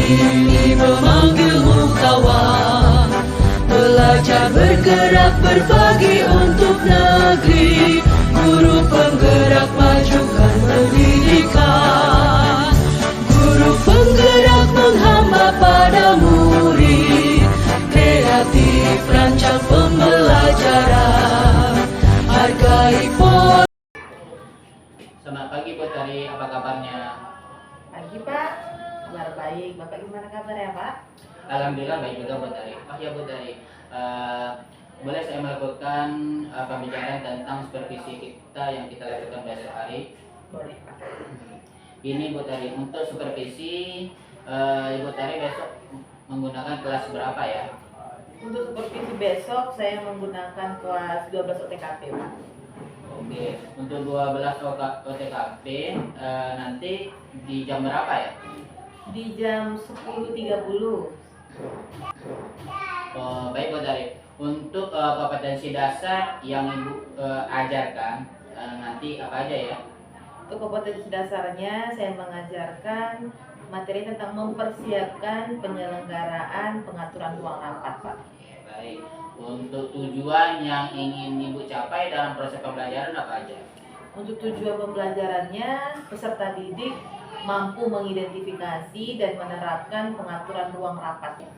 ini memanggilmu kawan. Belajar bergerak berbagi untuk negeri, guru penggerak majukan pendidikan. Guru penggerak menghamba pada murid, kreatif rancang pembelajaran, hargai pola. Selamat pagi Bu Tari, apa kabarnya? Pagi Pak, kabar baik. Bapak gimana kabar ya Pak? Alhamdulillah baik juga Bu Tari. Oh ya Bu Tari, boleh saya melakukan pembicaraan tentang supervisi kita yang kita lakukan besok hari? Boleh Pak. Ini Bu Tari, untuk supervisi Ibu Tari besok menggunakan kelas berapa ya? Untuk supervisi besok saya menggunakan kelas 12 OTKP Pak. Oke, untuk 12 OTKP nanti di jam berapa ya? Di jam 10.30. Oh, baik Bu Tari. Untuk kompetensi dasar yang Ibu ajarkan nanti apa aja ya? Untuk kompetensi dasarnya saya mengajarkan materi tentang mempersiapkan penyelenggaraan pengaturan ruang rapat Pak. Baik. Untuk tujuan yang ingin Ibu capai dalam proses pembelajaran apa aja? Untuk tujuan pembelajarannya, peserta didik mampu mengidentifikasi dan menerapkan pengaturan ruang rapatnya.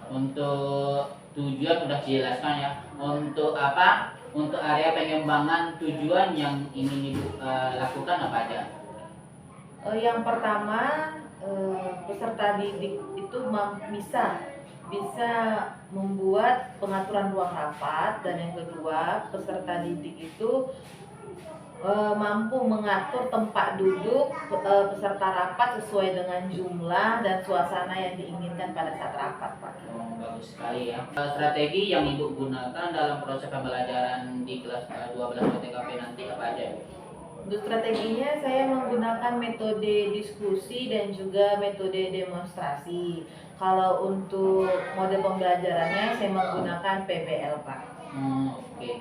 Untuk tujuan sudah dijelaskan ya. Untuk apa? Untuk area pengembangan tujuan yang ingin Ibu lakukan apa aja? Yang pertama, peserta didik itu bisa membuat pengaturan ruang rapat, dan yang kedua, peserta didik itu mampu mengatur tempat duduk peserta rapat sesuai dengan jumlah dan suasana yang diinginkan pada saat rapat Pak. Oh, bagus sekali ya. Strategi yang Ibu gunakan dalam proses pembelajaran di kelas 12 OTKP nanti apa aja Bu? Untuk strateginya saya menggunakan metode diskusi dan juga metode demonstrasi. Kalau untuk mode pembelajarannya saya menggunakan PBL Pak. Oke.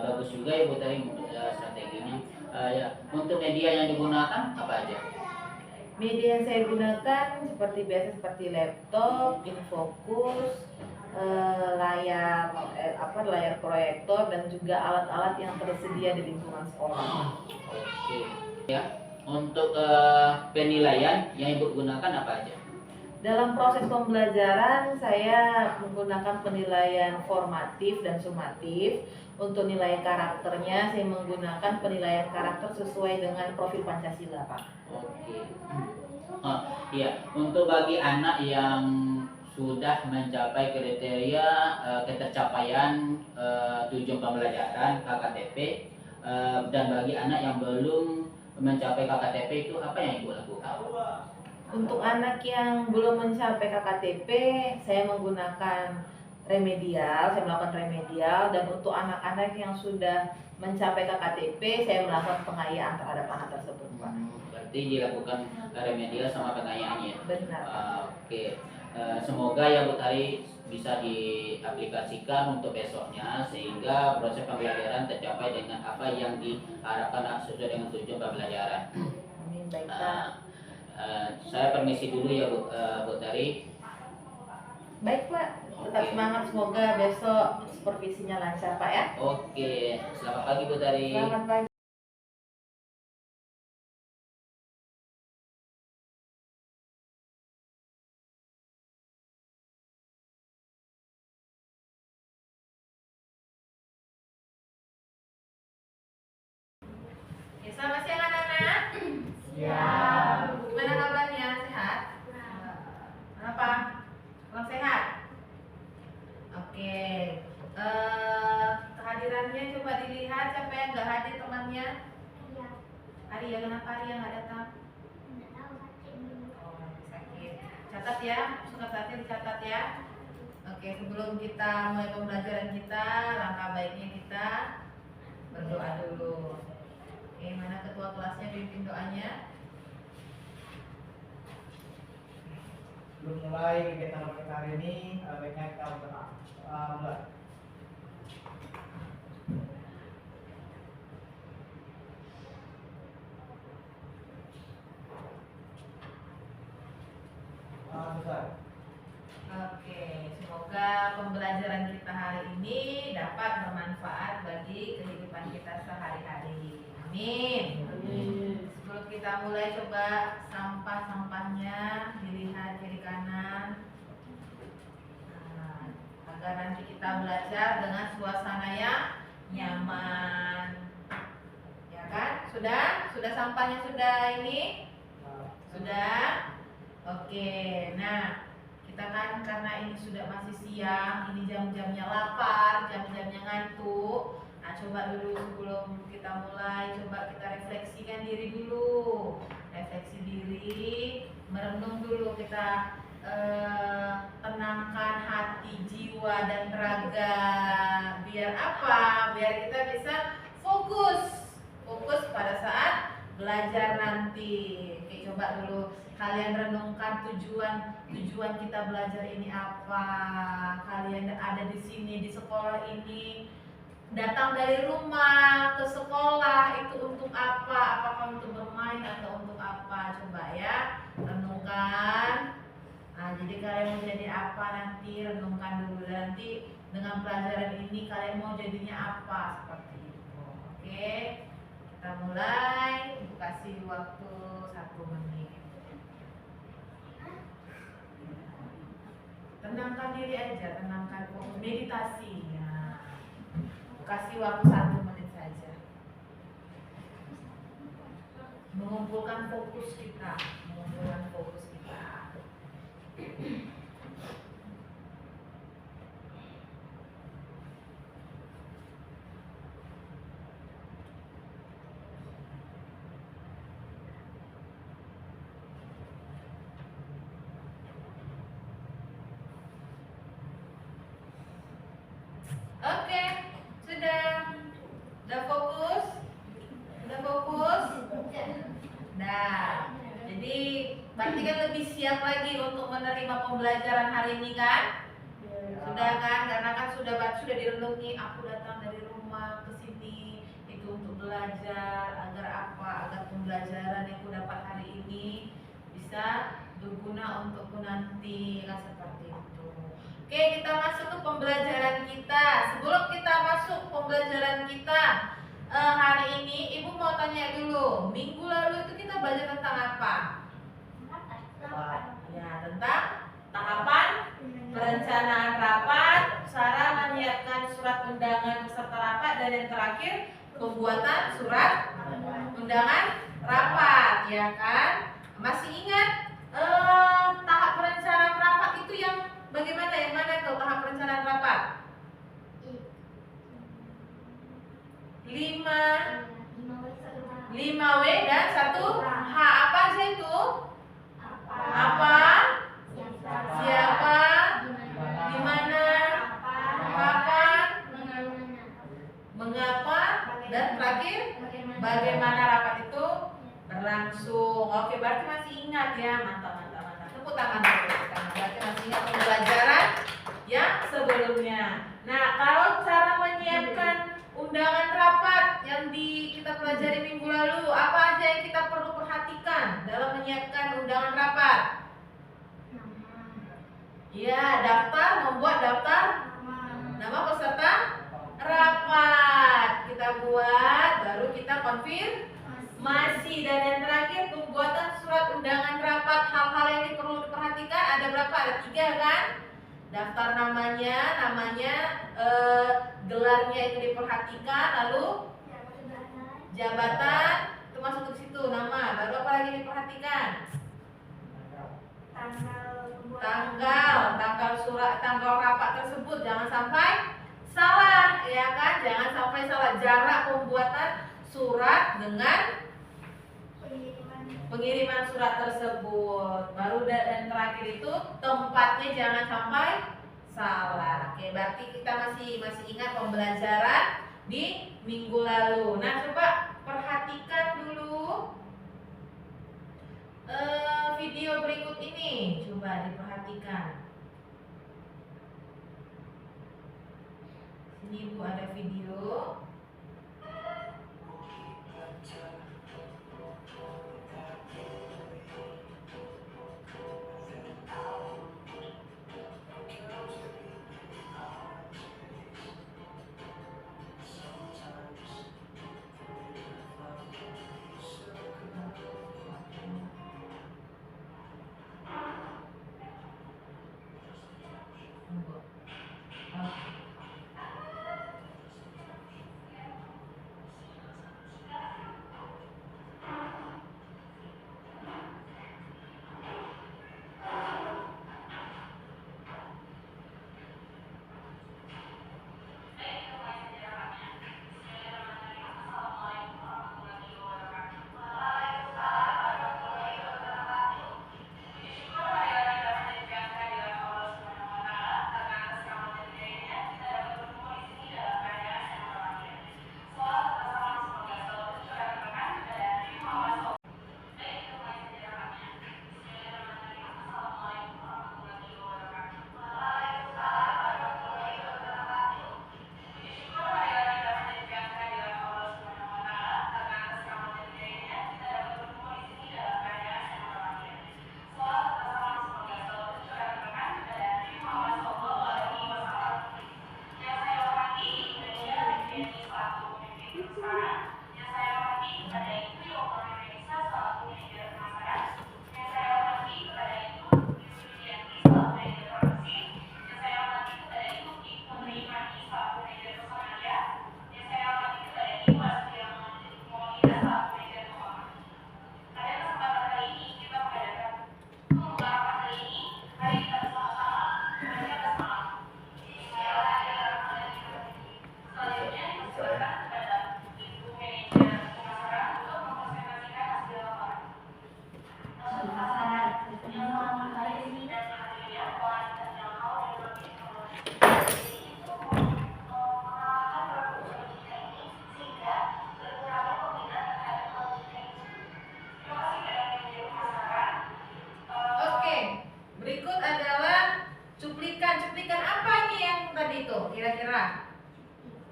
Bagus juga ya Bu tadi strateginya. Ya. Untuk media yang digunakan apa aja? Media yang saya gunakan seperti biasa seperti laptop, infocus, layar proyektor, dan juga alat-alat yang tersedia di lingkungan sekolah. Oke. Ya. Untuk penilaian yang Ibu gunakan apa aja? Dalam proses pembelajaran saya menggunakan penilaian formatif dan sumatif. Untuk nilai karakternya saya menggunakan penilaian karakter sesuai dengan profil Pancasila Pak. Oke. Iya, untuk bagi anak yang sudah mencapai kriteria ketercapaian tujuan pembelajaran KKTP dan bagi anak yang belum mencapai KKTP itu apa yang Ibu lakukan? Untuk anak yang belum mencapai KKTP, saya menggunakan remedial, saya melakukan remedial, dan untuk anak-anak yang sudah mencapai KKTP, saya melakukan pengayaan terhadap anak tersebut, Pak. Berarti dilakukan remedial sama pengayaannya. Benar. Oke. Semoga ya Bu Tari bisa diaplikasikan untuk besoknya sehingga proses pembelajaran tercapai dengan apa yang diharapkan sesuai dengan tujuan pembelajaran. Amin, baik Pak. Saya permisi dulu ya Bu Tari. Baik Pak, tetap semangat, semoga besok supervisinya lancar Pak ya. Oke, selamat pagi Bu Tari. Selamat pagi. Ya, selamat siang anak-anak. Siang. Gimana kabarnya? Sehat? Kenapa? Kurang sehat? Oke. Kehadirannya coba dilihat, siapa yang nggak hadir temannya? Arya, kenapa Arya nggak datang? Oh, sakit. Catat ya, surat hati dicatat ya. Oke, sebelum kita mulai pembelajaran kita, langkah baiknya kita berdoa dulu. Oke, mana ketua kelasnya, pimpin doanya. Sebelum mulai kegiatan kita hari ini, baiknya kita berdoa. Mulai. sangat besar. Oke, semoga pembelajaran kita hari ini dapat bermanfaat bagi kehidupan kita sehari-hari. Amin. Sebelum kita mulai, coba sampah-sampahnya dilihat kiri kanan. Nah, agar nanti kita belajar dengan suasana yang nyaman. Ya kan? Sudah? Sudah sampahnya sudah ini? Sudah? Oke. Nah, kita kan karena ini sudah masih siang, ini jam-jamnya lapar, jam-jamnya ngantuk. Nah, coba dulu sebelum kita mulai, coba kita refleksikan diri dulu. Refleksi diri, merenung dulu, kita tenangkan hati, jiwa, dan raga. Biar apa? Biar kita bisa fokus pada saat belajar nanti. Oke, coba dulu kalian renungkan tujuan kita belajar ini apa. Kalian ada di sini, di sekolah ini, datang dari rumah ke sekolah itu untuk apa? Apakah untuk bermain atau untuk apa? Coba ya, renungkan. Nah, jadi kalian mau jadi apa nanti? Renungkan dulu. Nanti dengan pelajaran ini kalian mau jadinya apa? Seperti itu. Oke, kita mulai. Ibu kasih waktu 1 menit. Tenangkan diri aja, tenangkan fokus, meditasi ya. Kasih waktu 1 menit saja. Mengumpulkan fokus kita. Oke, sudah fokus? Sudah fokus? Nah, jadi berarti kan lebih siap lagi untuk menerima pembelajaran hari ini kan? Sudah kan? Karena kan sudah direnungi, aku datang dari rumah ke sini itu untuk belajar agar apa? Agar pembelajaran yang aku dapat hari ini bisa berguna untukku nanti, kan seperti itu. Oke, kita masuk ke pembelajaran kita. Sebelum kita masuk pembelajaran kita hari ini, Ibu mau tanya dulu. Minggu lalu itu kita belajar tentang apa? Ya, tentang tahapan perencanaan rapat, cara menyiapkan surat undangan peserta rapat, dan yang terakhir pembuatan surat undangan rapat, ya kan? Masih ingat tahap perencanaan rapat itu yang bagaimana? Yang mana tuh tahap perencanaan rapat? 5W dan 1H. Apa aja itu? Apa? Siapa? Di mana? Kapan? Mengapa? Dan terakhir bagaimana rapat itu berlangsung. Oke, berarti masih ingat ya. Mantap. Tepuk tangan dulu. Berarti masih ingat pembelajaran yang sebelumnya. Nah, kalau cara menyiapkan undangan rapat yang kita pelajari minggu lalu, apa aja yang kita perlu perhatikan dalam menyiapkan undangan rapat? Ya, membuat daftar nama peserta rapat. Kita buat, baru kita konfirmasi, dan yang terakhir pembuatan surat undangan rapat. Hal-hal yang perlu diperhatikan ada berapa? Ada 3 kan? Daftar namanya, gelarnya itu diperhatikan, lalu jabatan itu masuk ke situ, nama. Baru apa lagi diperhatikan? Tanggal rapat tersebut jangan sampai salah, ya kan? Jangan sampai salah. Jarak pembuatan surat dengan pengiriman surat tersebut. Baru dan terakhir itu tempatnya jangan sampai salah. Oke, berarti kita masih ingat pembelajaran di minggu lalu. Nah, coba perhatikan dulu video berikut ini. Coba diperhatikan. Sini Bu ada video.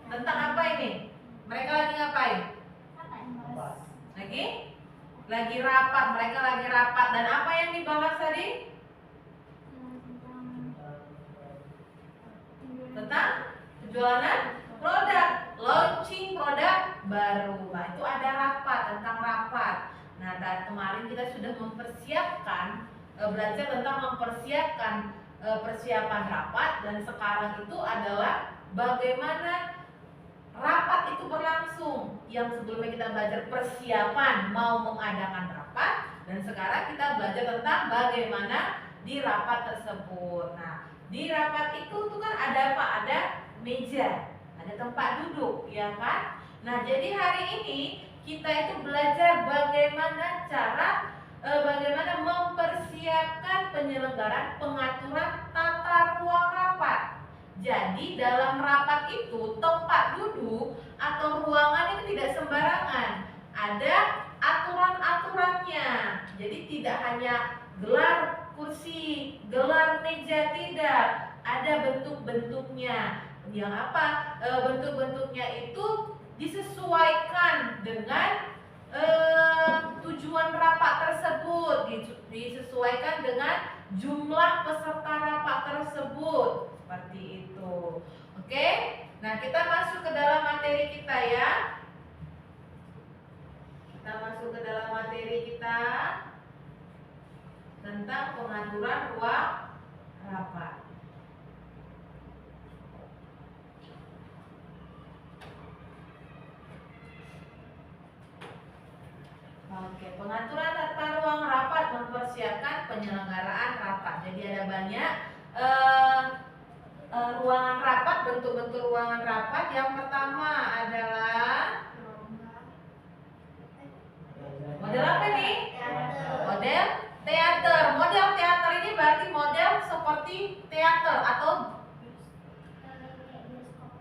Tentang apa ini? Mereka lagi ngapain? Apa? Lagi rapat. Mereka lagi rapat. Dan apa yang dibahas tadi? Tentang penjualan produk, launching produk baru. Nah, itu ada rapat, tentang rapat. Nah, kemarin kita sudah mempersiapkan, belajar tentang mempersiapkan persiapan rapat, dan sekarang itu adalah bagaimana rapat itu berlangsung. Yang sebelumnya kita belajar persiapan mau mengadakan rapat, dan sekarang kita belajar tentang bagaimana di rapat tersebut. Nah, di rapat itu tuh kan ada apa? Ada meja, ada tempat duduk, ya kan? Nah, jadi hari ini kita itu belajar bagaimana bagaimana mempersiapkan penyelenggaraan pengaturan tata ruang rapat. Jadi dalam rapat itu tempat duduk atau ruangan itu tidak sembarangan. Ada aturan-aturannya. Jadi tidak hanya gelar kursi, gelar meja, tidak. Ada bentuk-bentuknya. Yang apa? Bentuk-bentuknya itu disesuaikan dengan tujuan rapat tersebut, disesuaikan dengan jumlah peserta rapat tersebut, seperti itu. Oke, nah kita masuk ke dalam materi kita ya. Kita masuk ke dalam materi kita tentang pengaturan ruang rapat. Oke, pengaturan tata ruang rapat, mempersiapkan penyelenggaraan rapat. Jadi ada banyak ruangan rapat, bentuk-bentuk ruangan rapat. Yang pertama adalah model apa nih? Model teater. Model teater ini berarti model seperti teater atau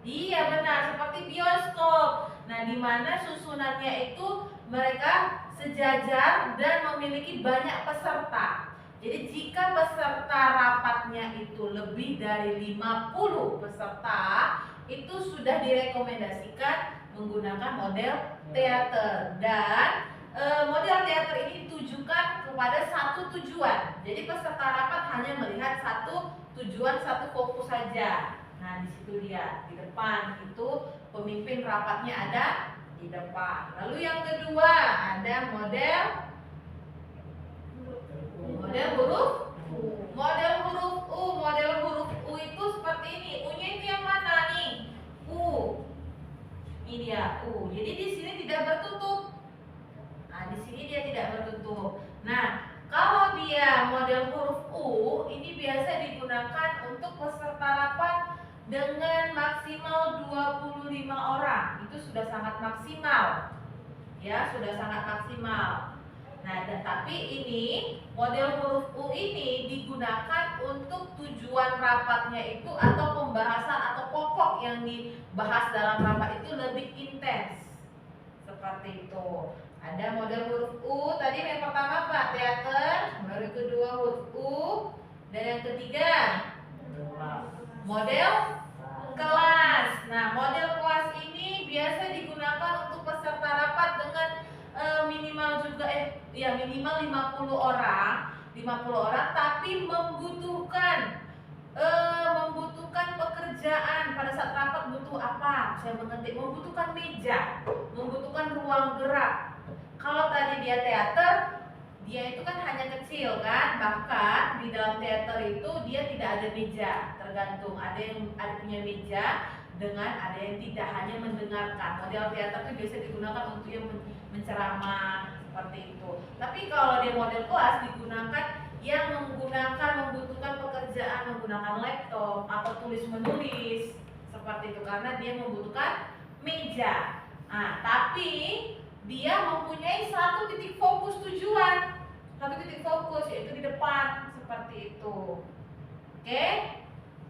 iya benar, seperti bioskop. Nah, di mana susunannya itu mereka sejajar dan memiliki banyak peserta. Jadi jika peserta rapatnya itu lebih dari 50 peserta, itu sudah direkomendasikan menggunakan model teater. Dan model teater ini ditujukan kepada satu tujuan. Jadi peserta rapat hanya melihat satu tujuan, satu fokus saja. Nah, di situ dia di depan itu pemimpin rapatnya ada di depan. Lalu yang kedua ada model huruf U. Model huruf U. Model huruf U itu seperti ini. U-nya itu yang mana nih? U. Ini dia U. Jadi di sini tidak bertutup. Nah, di sini dia tidak bertutup. Nah, kalau dia model huruf U, ini biasa digunakan untuk peserta rapat dengan maksimal 25 orang. Itu sudah sangat maksimal. Ya, sudah sangat maksimal. Nah, tapi ini model huruf U ini digunakan untuk tujuan rapatnya itu atau pembahasan atau pokok yang dibahas dalam rapat itu lebih intens. Seperti itu. Ada model huruf U, tadi yang pertama apa? Teater, baru kedua huruf U, dan yang ketiga model kelas. Nah, model kelas ini biasa digunakan untuk peserta rapat dengan minimal juga minimal 50 orang, tapi membutuhkan pekerjaan. Pada saat rapat butuh apa? Saya mengerti, membutuhkan meja, membutuhkan ruang gerak. Kalau tadi dia teater, dia itu kan hanya kecil kan, bahkan di dalam teater itu dia tidak ada meja, tergantung ada yang punya meja dengan ada yang tidak, hanya mendengarkan. Model teater itu biasa digunakan untuk yang menceramah seperti itu. Tapi kalau dia model kelas digunakan yang membutuhkan pekerjaan, menggunakan laptop atau tulis menulis seperti itu, karena dia membutuhkan meja. Nah, tapi dia mempunyai satu titik fokus tujuan, satu titik fokus yaitu di depan seperti itu. Oke,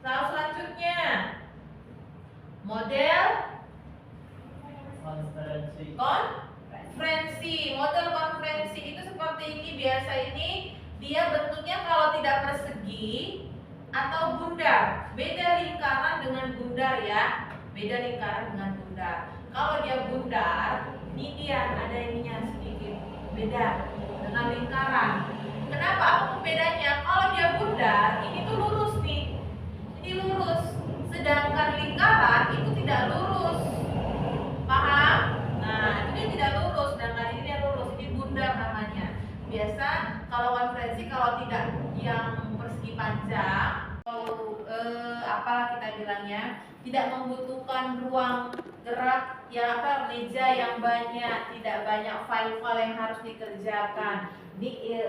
lalu selanjutnya model konferensi. Model konferensi itu seperti ini. Biasa ini dia bentuknya kalau tidak persegi atau bundar. Beda lingkaran dengan bundar ya. Beda lingkaran dengan bundar. Kalau dia bundar, ini dia ada ininya sedikit beda dengan lingkaran. Kenapa? Apa pembedanya? Kalau dia bundar, ini tuh lurus nih. Ini lurus. Sedangkan lingkaran itu tidak lurus. Paham? Nah, ini tidak lurus, sedangkan ini yang lurus. Ini bundar namanya. Biasa kalau konferensi kalau tidak yang persegi panjang, atau apalah kita bilangnya, tidak membutuhkan ruang gerak yang meja yang banyak, tidak banyak file-file yang harus dikerjakan.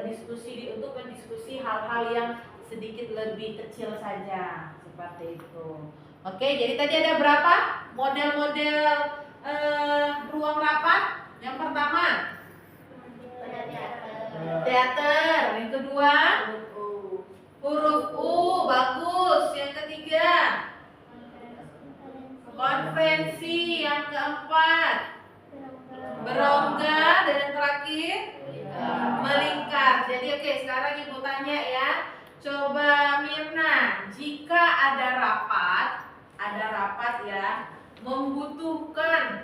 Diskusi untuk mendiskusi hal-hal yang sedikit lebih kecil saja, seperti itu. Oke, jadi tadi ada berapa model-model ruang rapat? Yang pertama teater, yang kedua huruf U, bagus. Yang ketiga konferensi, yang keempat berongga, dan yang terakhir melingkar. Jadi oke, sekarang ibu tanya ya. Coba Mirna, jika ada rapat ya, membutuhkan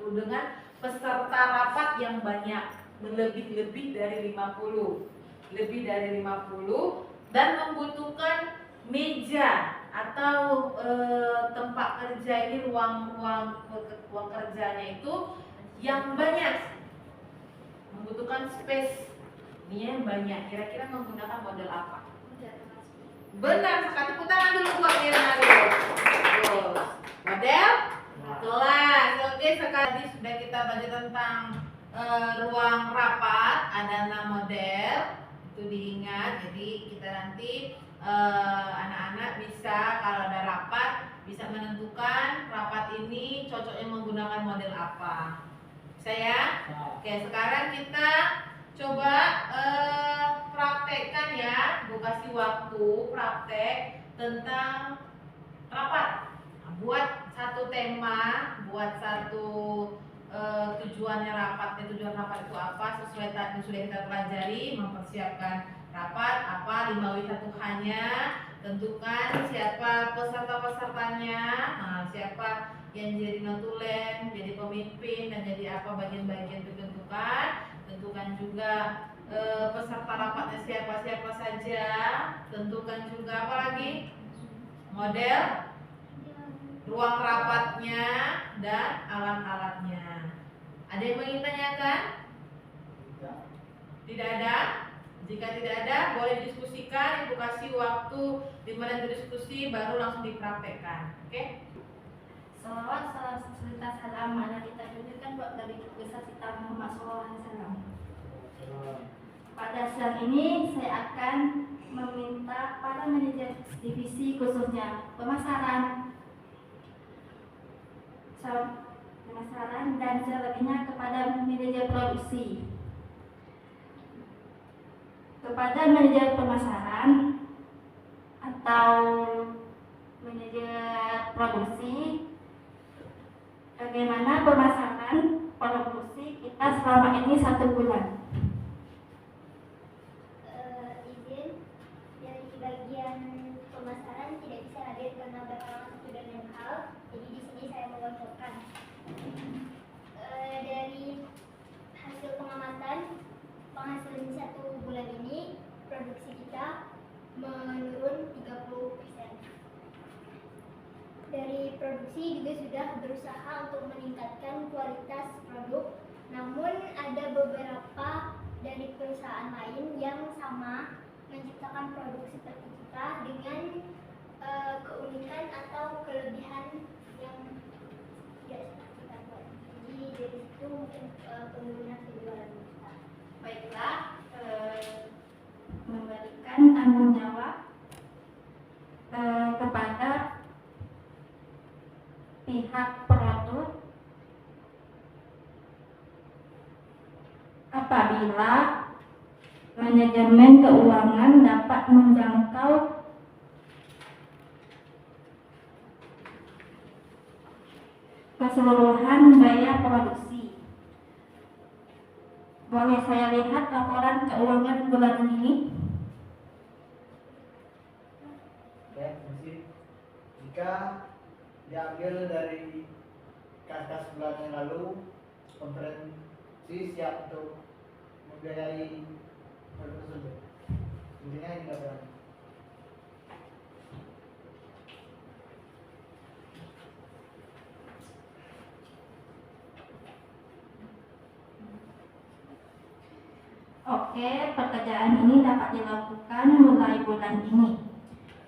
dengan peserta rapat yang banyak, lebih dari 50, dan membutuhkan meja atau tempat kerja, ini ruang kerjanya itu yang banyak, membutuhkan space ini yang banyak. Kira-kira menggunakan model apa? Benar sekali. Tepuk tangan dulu buat Mirna dulu. Model kelas. Oke, sekali sudah kita baca tentang ruang rapat, ada 6 model. Itu diingat. Jadi kita nanti anak-anak bisa kalau ada rapat bisa menentukan rapat ini cocoknya menggunakan model apa. Bisa ya? Oke, sekarang kita coba praktekkan ya. Gue kasih waktu praktek tentang rapat. Buat satu tema, buat satu tujuannya rapat. Tujuan rapat itu apa? Sesuai tadi sudah kita pelajari, mempersiapkan rapat apa 5W1H-nya, tentukan siapa peserta-pesertanya, siapa yang jadi notulen, jadi pemimpin, dan jadi apa bagian-bagian ditentukan. Tentukan juga peserta rapatnya siapa-siapa saja. Tentukan juga apa lagi? Model ruang rapatnya dan alat-alatnya. Ada yang ingin tanyakan? Tidak ada? Jika tidak ada, boleh didiskusikan. Ibu kasih waktu 5 menit berdiskusi, baru langsung dipraktekkan. Oke? Salawat salam serta salam mana kita tunjukkan buat dari besar kita Muhammad SAW. Pada siang ini saya akan meminta para manajer divisi khususnya pemasaran dan selebihnya kepada manajer produksi. Kepada manajer pemasaran atau manajer produksi, bagaimana pemasaran produksi kita selama ini 1 bulan? Izin dari bagian pemasaran tidak bisa hadir karena berhalangan satu dan lain hal. Jadi di sini saya mewakilkan. Dari hasil pengamatan, penghasilan 1 bulan ini produksi kita menurun 30%. Dari produksi juga sudah berusaha untuk meningkatkan kualitas produk, namun ada beberapa dari perusahaan lain yang sama menciptakan produk seperti kita dengan keunikan atau kelebihan yang tidak seperti kita buat. Jadi dari situ mungkin penurunan penjualan kita. Baiklah, memberikan tanggung jawab kepada pihak produk apabila manajemen keuangan dapat menjangkau keseluruhan biaya produksi. Boleh saya lihat laporan keuangan bulan ini? Oke, terima kasih. Jika diambil dari kas-kas bulan yang lalu. Konferensi siap untuk membiayai produk tersebut. Intinya ini nggak berani. Oke, pekerjaan ini dapat dilakukan mulai bulan ini.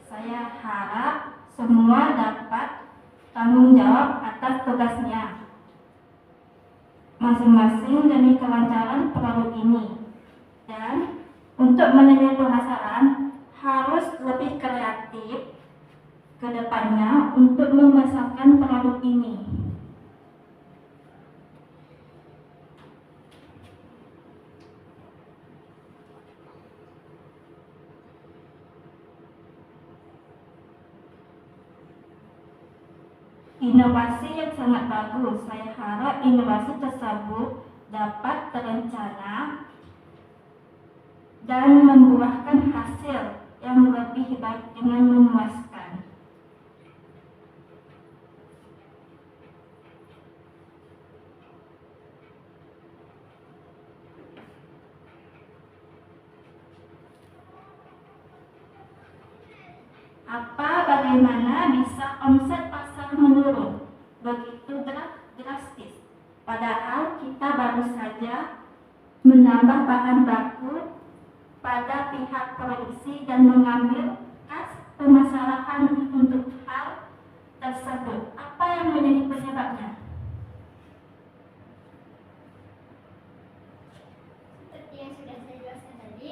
Saya harap semua dapat tanggung jawab atas tugasnya masing-masing demi kelancaran produk ini. Dan untuk manajer pemasaran harus lebih kreatif ke depannya untuk memasarkan produk ini. Inovasi yang sangat bagus. Saya harap inovasi tersebut dapat terencana dan membuahkan hasil yang lebih baik dengan memuaskan. Bagaimana bisa omset pasar menurun begitu drastis, padahal kita baru saja menambah bahan baku pada pihak produksi dan mengambil kas permasalahan untuk hal tersebut. Apa yang menjadi penyebabnya? Seperti yang sudah saya jelaskan tadi,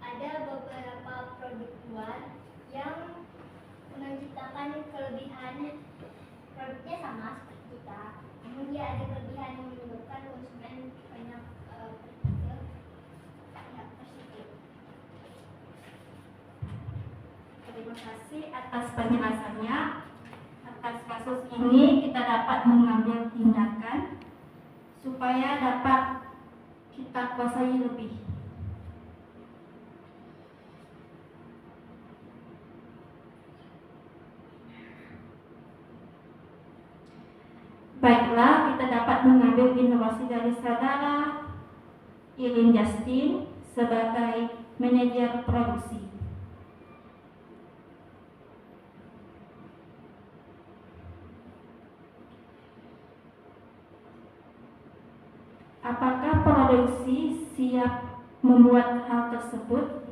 ada beberapa produk luar yang menciptakan kelebihan. Produknya sama seperti kita, namun dia ada kelebihan yang menyebabkan konsumen banyak tersinggung. Terima kasih atas penjelasannya. Atas kasus ini kita dapat mengambil tindakan supaya dapat kita kuasai lebih. Baiklah, kita dapat mengambil inovasi dari saudara Ilin Justin sebagai manajer produksi. Apakah produksi siap membuat hal tersebut?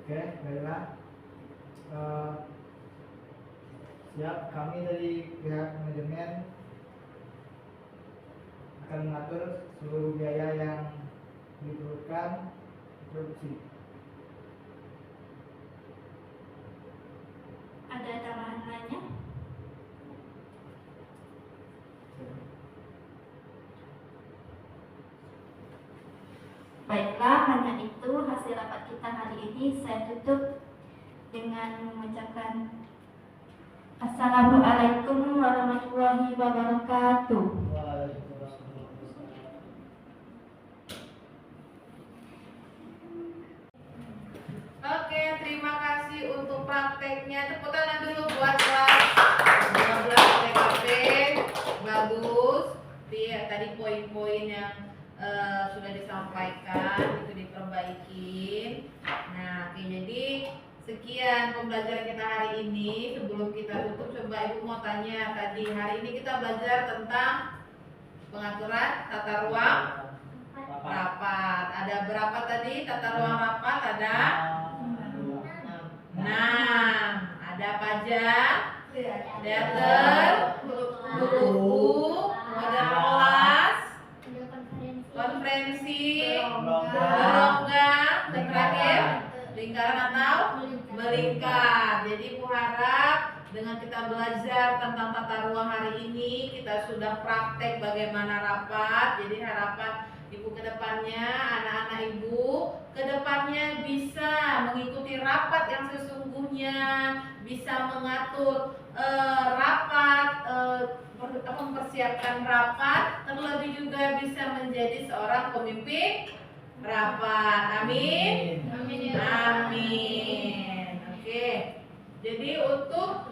Oke, baiklah. Siap, kami dari pihak manajemen akan mengatur seluruh biaya yang diperlukan produksi. Ada tambahan lainnya? Baiklah, hanya itu hasil rapat kita hari ini. Saya tutup dengan mengucapkan Assalamualaikum warahmatullahi wabarakatuh. Oke, terima kasih untuk prakteknya. Tepuk tangan dulu buat kelas 12 TKP. Bagus. Tadi poin-poin yang sudah disampaikan itu diperbaikin. Nah, oke, jadi sekian pembelajaran kita hari ini. Sebelum kita tutup, coba Ibu mau tanya. Tadi hari ini kita belajar tentang pengaturan tata ruang rapat. Ada berapa tadi tata ruang rapat? Ada 6. Ada apa aja? Teater, buku, model kelas, konferensi, kita belajar tentang tata ruang hari ini, kita sudah praktek bagaimana rapat. Jadi harapan Ibu kedepannya, anak-anak Ibu kedepannya bisa mengikuti rapat yang sesungguhnya, bisa mengatur rapat, mempersiapkan rapat, terlebih juga bisa menjadi seorang pemimpin rapat. Amin. Amin. Amin. Oke. Jadi untuk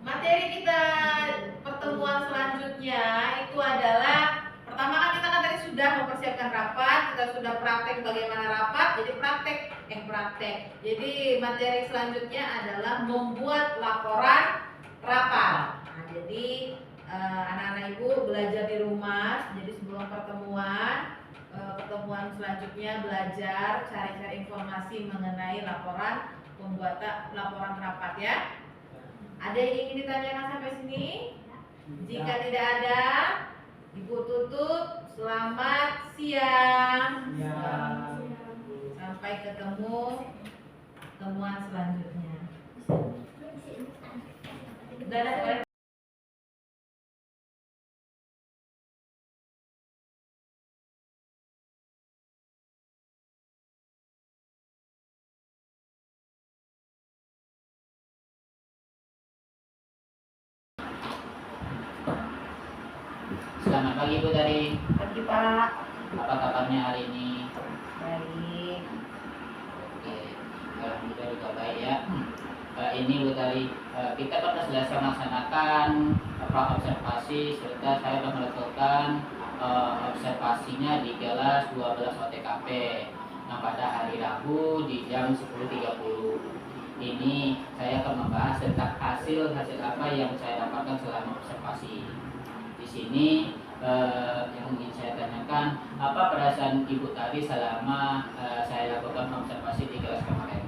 materi kita pertemuan selanjutnya itu adalah, pertama kan kita kan tadi sudah mempersiapkan rapat, kita sudah praktek bagaimana rapat, jadi praktek. Jadi materi selanjutnya adalah membuat laporan rapat. Nah, jadi anak-anak Ibu belajar di rumah. Jadi sebelum pertemuan selanjutnya belajar cari-cari informasi mengenai pembuatan laporan rapat ya. Ada yang ingin ditanyakan sampai sini? Jika tidak ada, Ibu tutup. Selamat siang. Sampai ketemu pertemuan selanjutnya. Dadah. Selamat pagi Bu Tari. Pagi Pak. Apa kabarnya hari ini? Baik. Oke, alhamdulillah juga baik ya. Ini Bu Tari, kita pernah selesai melaksanakan observasi serta saya sudah melakukan observasinya di kelas 12 OTKP. Nah, pada hari Rabu di jam 10.30 ini saya akan membahas tentang hasil apa yang saya dapatkan selama observasi. Di sini yang ingin saya tanyakan, apa perasaan Ibu tadi selama saya lakukan observasi di kelas kemarin?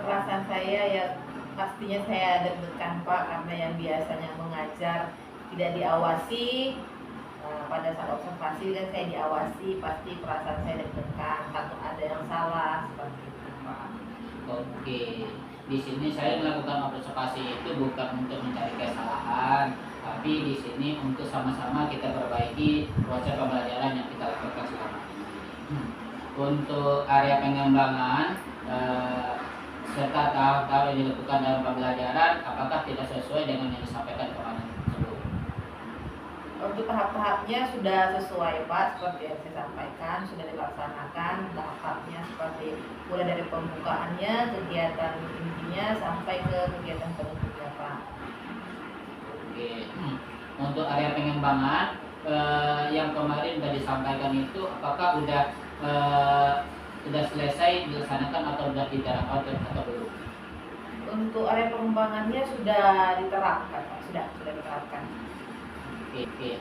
Perasaan saya ya pastinya saya deg-degan Pak, karena yang biasanya mengajar tidak diawasi. Pada saat observasi kan saya diawasi, pasti perasaan saya deg-degan, takut ada yang salah seperti itu Pak. Oke, di sini saya melakukan observasi itu bukan untuk mencari kesalahan, tapi di sini untuk sama-sama kita perbaiki proses pembelajaran yang kita lakukan selama ini. Untuk area pengembangan serta tahap-tahap yang dilakukan dalam pembelajaran, apakah tidak sesuai dengan yang disampaikan kemarin sebelum? Untuk tahap-tahapnya sudah sesuai Pak, seperti yang saya sampaikan, sudah dilaksanakan tahap-tahapnya seperti mulai dari pembukaannya, kegiatan intinya sampai ke kegiatan penutupnya Pak. Oke. Untuk area pengembangan yang kemarin sudah disampaikan itu, apakah sudah selesai dilaksanakan atau sudah diterapkan atau belum? Untuk area pengembangannya sudah diterapkan Pak, sudah diterapkan. Oke.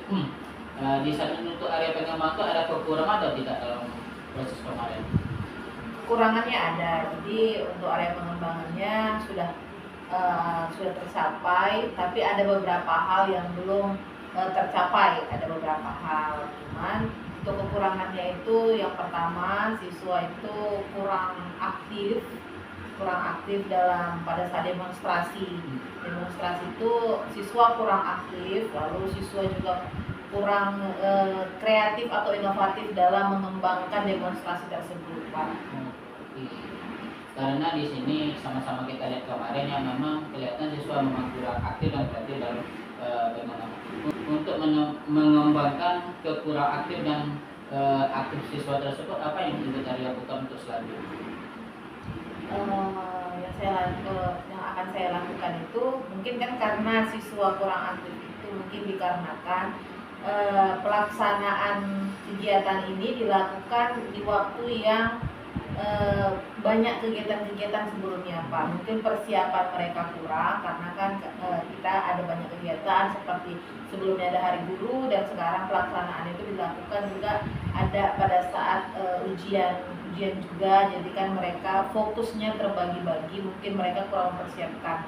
Di sana untuk area pengembangan itu ada kekurangan atau tidak dalam proses kemarin? Kekurangannya ada, jadi untuk area pengembangannya sudah tercapai, tapi ada beberapa hal yang belum tercapai, ada beberapa hal. Cuman untuk kekurangannya itu yang pertama, siswa itu kurang aktif dalam pada saat demonstrasi. Demonstrasi itu siswa kurang aktif, lalu siswa juga kurang kreatif atau inovatif dalam mengembangkan demonstrasi tersebut Pak. Karena di sini sama-sama kita lihat kemarin yang memang kelihatan siswa memang kurang aktif dan kreatif dalam untuk mengembangkan kekurang aktif dan aktif siswa tersebut, apa yang Ibu tadi lakukan untuk selanjutnya? Yang akan saya lakukan itu mungkin kan karena siswa kurang aktif itu mungkin dikarenakan pelaksanaan kegiatan ini dilakukan di waktu yang banyak kegiatan-kegiatan sebelumnya Pak. Mungkin persiapan mereka kurang karena kan kita ada banyak kegiatan seperti sebelumnya ada Hari Guru dan sekarang pelaksanaan itu dilakukan juga ada pada saat ujian juga. Jadi kan mereka fokusnya terbagi-bagi, mungkin mereka kurang mempersiapkan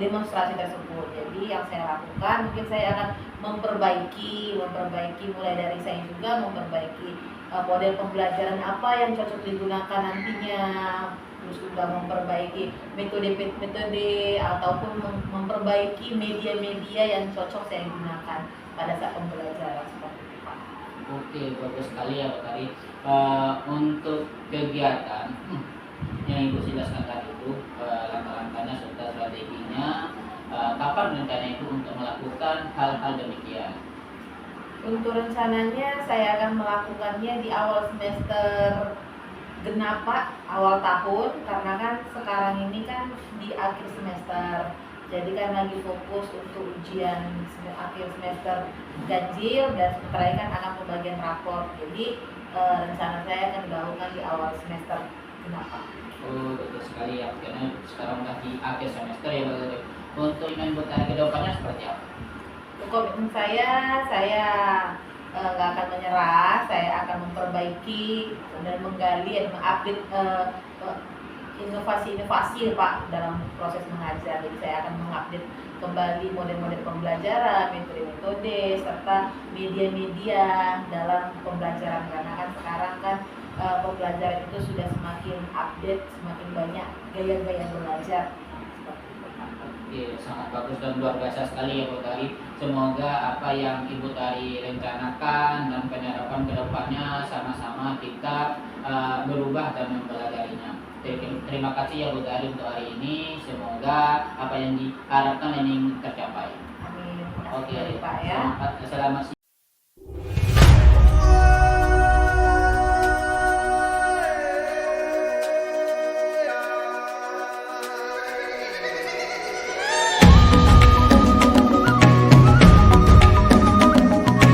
demonstrasi tersebut. Jadi yang saya lakukan mungkin saya akan memperbaiki mulai dari saya juga memperbaiki model pembelajaran apa yang cocok digunakan nantinya, terus juga memperbaiki metode-metode ataupun memperbaiki media-media yang cocok saya gunakan pada saat pembelajaran seperti itu, Pak. Oke, bagus sekali ya Pak Tari. Untuk kegiatan yang Ibu jelaskan tadi itu langkah-langkahnya serta strateginya, kapan rencana Ibu untuk melakukan hal-hal demikian? Untuk rencananya saya akan melakukannya di awal semester genap, Pak, awal tahun, karena kan sekarang ini kan di akhir semester. Jadi kan lagi fokus untuk ujian akhir semester ganjil dan sebentar lagi kan akan pembagian rapor. Jadi rencana saya akan dilakukan di awal semester genap, Pak. Oh, betul sekali ya, karena sekarang udah di akhir semester ya Pak Tari. Untuk ingin bertanya ke depannya seperti apa? Komitmen saya nggak akan menyerah, saya akan memperbaiki dan menggali dan mengupdate inovasi-inovasi Pak dalam proses mengajar. Jadi saya akan mengupdate kembali model-model pembelajaran, metode-metode, serta media-media dalam pembelajaran, karena kan sekarang kan pembelajaran itu sudah semakin update, semakin banyak gaya-gaya belajar. Oke, sangat bagus dan luar biasa sekali ya Bu Tari. Semoga apa yang Ibu Tari rencanakan dan penyerapan ke depannya sama-sama kita berubah dan mempelajarinya. Terima kasih ya Bu Tari untuk hari ini. Semoga apa yang diharapkan ini tercapai. Amin. Oke, Pak ya. selamat siang.